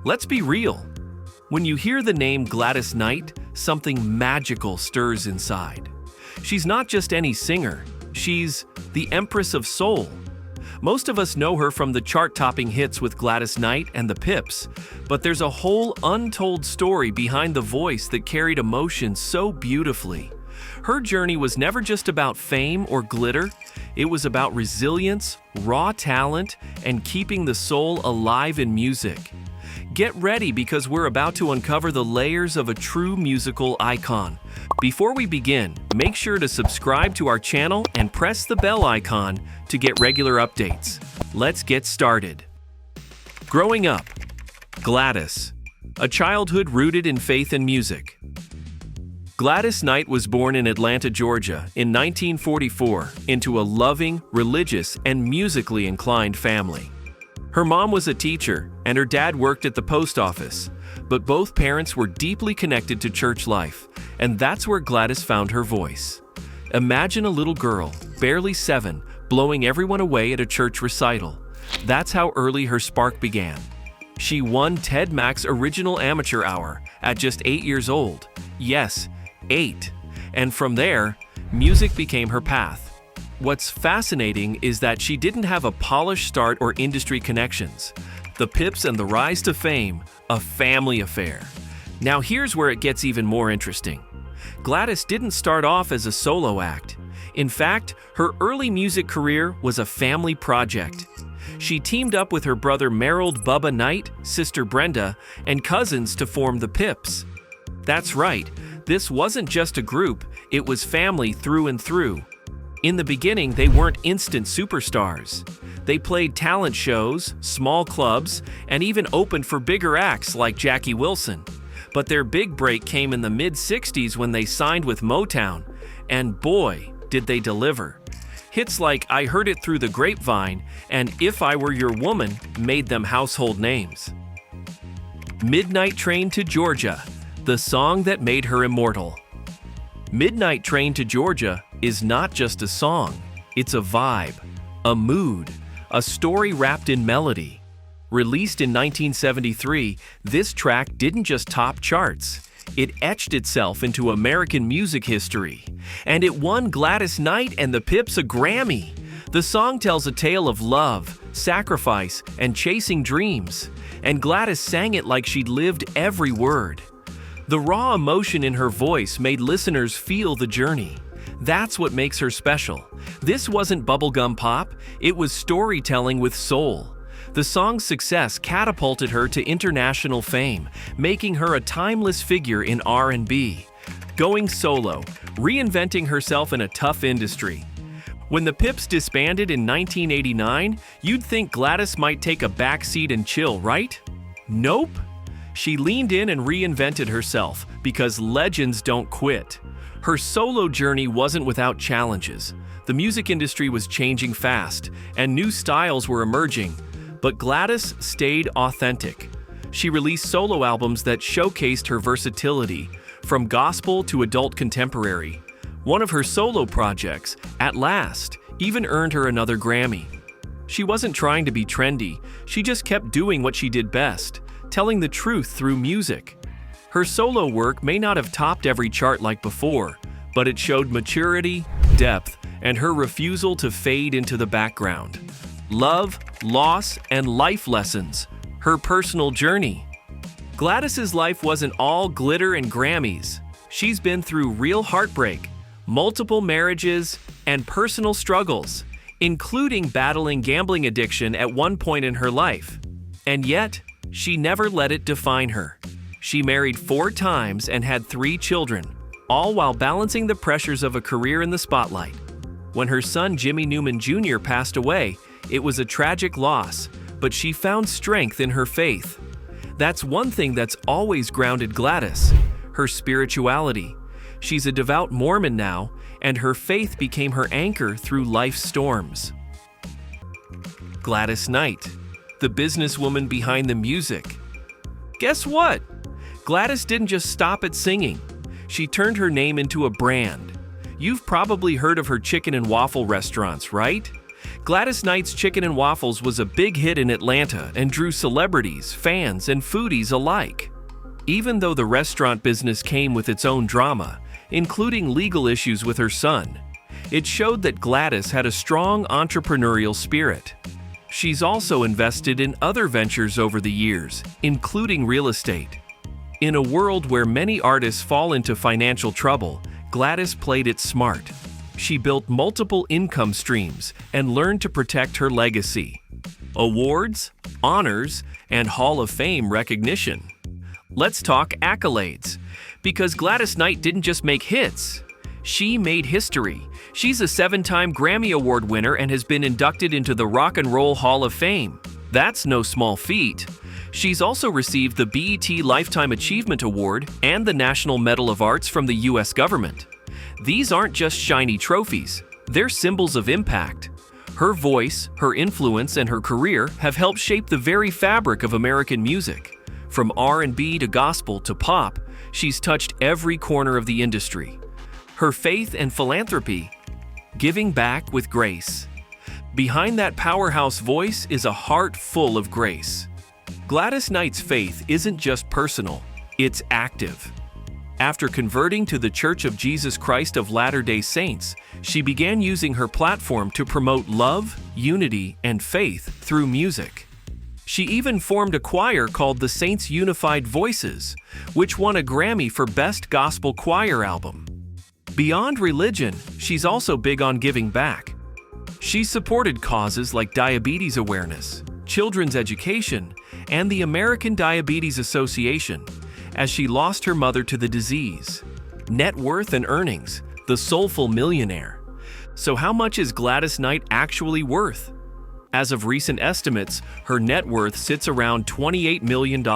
Let's be real. When you hear the name Gladys Knight, something magical stirs inside. She's not just any singer, she's the Empress of Soul. Most of us know her from the chart-topping hits with Gladys Knight and the Pips, but there's a whole untold story behind the voice that carried emotion so beautifully. Her journey was never just about fame or glitter, it was about resilience, raw talent, and keeping the soul alive in music. Get ready because we're about to uncover the layers of a true musical icon. Before we begin, make sure to subscribe to our channel and press the bell icon to get regular updates. Let's get started. Growing up, Gladys, a childhood rooted in faith and music. Gladys Knight was born in Atlanta, Georgia in 1944 into a loving, religious, and musically inclined family. Her mom was a teacher and her dad worked at the post office, but both parents were deeply connected to church life, and that's where Gladys found her voice. Imagine a little girl, barely 7, blowing everyone away at a church recital. That's how early her spark began. She won Ted Mack's Original Amateur Hour at just 8 years old. Yes, 8. And from there, music became her path. What's fascinating is that she didn't have a polished start or industry connections. The Pips and the rise to fame, a family affair. Now here's where it gets even more interesting. Gladys didn't start off as a solo act. In fact, her early music career was a family project. She teamed up with her brother Merrill Bubba Knight, sister Brenda, and cousins to form the Pips. That's right, this wasn't just a group, it was family through and through. In the beginning, they weren't instant superstars. They played talent shows, small clubs, and even opened for bigger acts like Jackie Wilson. But their big break came in the mid-60s when they signed with Motown, and boy, did they deliver. Hits like I Heard It Through the Grapevine and If I Were Your Woman made them household names. Midnight Train to Georgia, the song that made her immortal. Midnight Train to Georgia is not just a song, it's a vibe, a mood, a story wrapped in melody. Released in 1973, this track didn't just top charts, it etched itself into American music history. And it won Gladys Knight and the Pips a Grammy. The song tells a tale of love, sacrifice, and chasing dreams. And Gladys sang it like she'd lived every word. The raw emotion in her voice made listeners feel the journey. That's what makes her special. This wasn't bubblegum pop, it was storytelling with soul. The song's success catapulted her to international fame, making her a timeless figure in R&B. Going solo, reinventing herself in a tough industry. When the Pips disbanded in 1989, you'd think Gladys might take a backseat and chill, right? Nope. She leaned in and reinvented herself because legends don't quit. Her solo journey wasn't without challenges. The music industry was changing fast, and new styles were emerging. But Gladys stayed authentic. She released solo albums that showcased her versatility, from gospel to adult contemporary. One of her solo projects, At Last, even earned her another Grammy. She wasn't trying to be trendy, she just kept doing what she did best, telling the truth through music. Her solo work may not have topped every chart like before, but it showed maturity, depth, and her refusal to fade into the background. Love, loss, and life lessons, her personal journey. Gladys's life wasn't all glitter and Grammys. She's been through real heartbreak, multiple marriages, and personal struggles, including battling gambling addiction at one point in her life. And yet, she never let it define her. She married 4 times and had 3 children, all while balancing the pressures of a career in the spotlight. When her son Jimmy Newman Jr. passed away, it was a tragic loss, but she found strength in her faith. That's one thing that's always grounded Gladys, her spirituality. She's a devout Mormon now, and her faith became her anchor through life's storms. Gladys Knight, the businesswoman behind the music. Guess what? Gladys didn't just stop at singing. She turned her name into a brand. You've probably heard of her chicken and waffle restaurants, right? Gladys Knight's Chicken and Waffles was a big hit in Atlanta and drew celebrities, fans, and foodies alike. Even though the restaurant business came with its own drama, including legal issues with her son, it showed that Gladys had a strong entrepreneurial spirit. She's also invested in other ventures over the years, including real estate. In a world where many artists fall into financial trouble, Gladys played it smart. She built multiple income streams and learned to protect her legacy. Awards, honors, and Hall of Fame recognition. Let's talk accolades. Because Gladys Knight didn't just make hits, she made history. She's a 7-time Grammy Award winner and has been inducted into the Rock and Roll Hall of Fame. That's no small feat. She's also received the BET Lifetime Achievement Award and the National Medal of Arts from the US government. These aren't just shiny trophies, they're symbols of impact. Her voice, her influence, and her career have helped shape the very fabric of American music. From R&B to gospel to pop, she's touched every corner of the industry. Her faith and philanthropy, giving back with grace. Behind that powerhouse voice is a heart full of grace. Gladys Knight's faith isn't just personal, it's active. After converting to the Church of Jesus Christ of Latter-day Saints, she began using her platform to promote love, unity, and faith through music. She even formed a choir called the Saints Unified Voices, which won a Grammy for Best Gospel Choir Album. Beyond religion, she's also big on giving back. She supported causes like diabetes awareness, children's education, and the American Diabetes Association, as she lost her mother to the disease. Net worth and earnings, the soulful millionaire. So how much is Gladys Knight actually worth? As of recent estimates, her net worth sits around $28 million.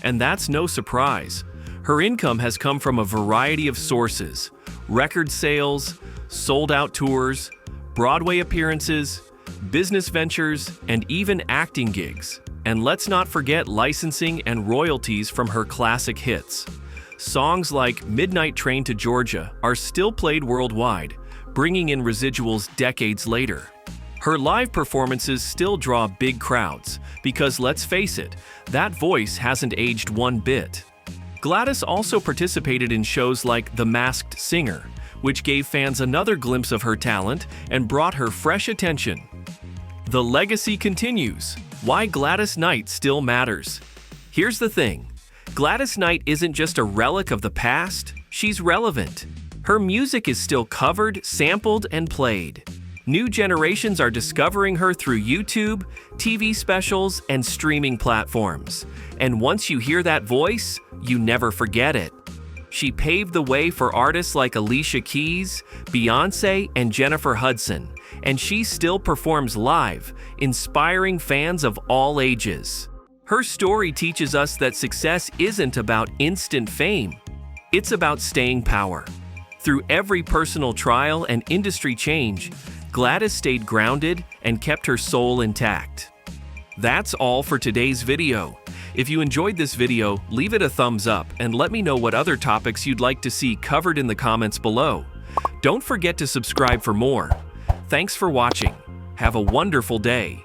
And that's no surprise. Her income has come from a variety of sources: record sales, sold-out tours, Broadway appearances, business ventures, and even acting gigs. And let's not forget licensing and royalties from her classic hits. Songs like Midnight Train to Georgia are still played worldwide, bringing in residuals decades later. Her live performances still draw big crowds, because let's face it, that voice hasn't aged one bit. Gladys also participated in shows like The Masked Singer, which gave fans another glimpse of her talent and brought her fresh attention. The legacy continues. Why Gladys Knight still matters. Here's the thing. Gladys Knight isn't just a relic of the past, she's relevant. Her music is still covered, sampled, and played. New generations are discovering her through YouTube, TV specials, and streaming platforms. And once you hear that voice, you never forget it. She paved the way for artists like Alicia Keys, Beyoncé, and Jennifer Hudson, and she still performs live, inspiring fans of all ages. Her story teaches us that success isn't about instant fame. It's about staying power. Through every personal trial and industry change, Gladys stayed grounded and kept her soul intact. That's all for today's video. If you enjoyed this video, leave it a thumbs up and let me know what other topics you'd like to see covered in the comments below. Don't forget to subscribe for more. Thanks for watching. Have a wonderful day.